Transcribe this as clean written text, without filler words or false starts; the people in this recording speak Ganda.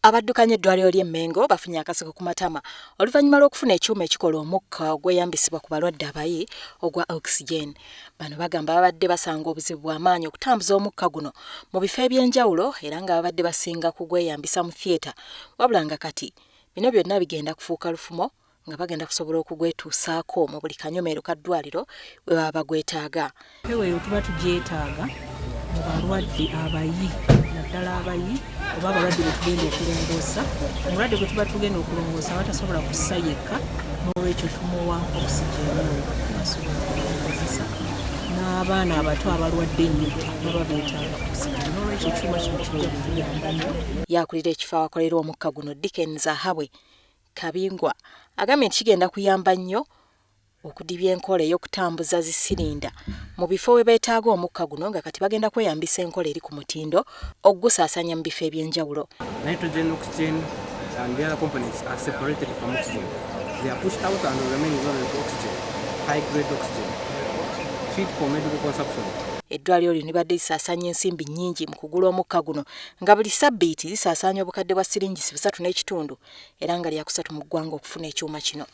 Abaddukanya Eddwaaliro ly'e Mmengo bafunye akaseko ku matama oluvannyuma lw'okufuna ekyuma ekikola omukka ogweyambisibwa ku balwadde abaayi ogwa oxygen. Bano bagamba babadde basanga obuzibu bw'amaanyi okutambuza omukka guno mu bifo eby'enjawulo era nga babadde basinga kugweyambisa mu theatre, wabula nga kati bino byonna bigenda kufuuka lufumo nga bagenda kusobola okugwetuusaako mu buli kanyomeero ka ddwaliro bwe baba bagwetaaga. Eweeyo tuba tugyetaaga mu balwadde abayi naddala abayi oba abalwadde bwe tugenda okulongoosa. Omulwadde gwe tuba tugenda okulongoosa batasobola kussa yekka, n'olwekyo tumuwa oxygen asobola okukozesa. N'abaana abato abalwadde ennyo baba beetaaga oxygen, n'olwekyo ekyuma kino kijja kutuyamba nnyo. Yakulira ekifo awakolerwa omukka guno Dickens Ahabwe Kabingwa agambye nti kigenda kuyamba nnyo okudibya enkola ey'okutambuza zisirinda mu bifo we beetaaga omukka guno nga kati bagenda kweyambisa enkola eri ku mutindo ogusaasaanya mu bifo eby'enjawulo. Nitrogen, oxygen and the other components are separated from oxygen. They are pushed out and remain with oxygen, high-grade oxygen, fit for medical consumption. Eddwaaliro lino libadde lisaasaanya ensimbi nnyingi mu kugula omukka guno nga buli sabbiiti lisaasaanya obukadde bwa siringisi 3.5 era nga lya 3 mu ggwanga okufuna ekyuma kino.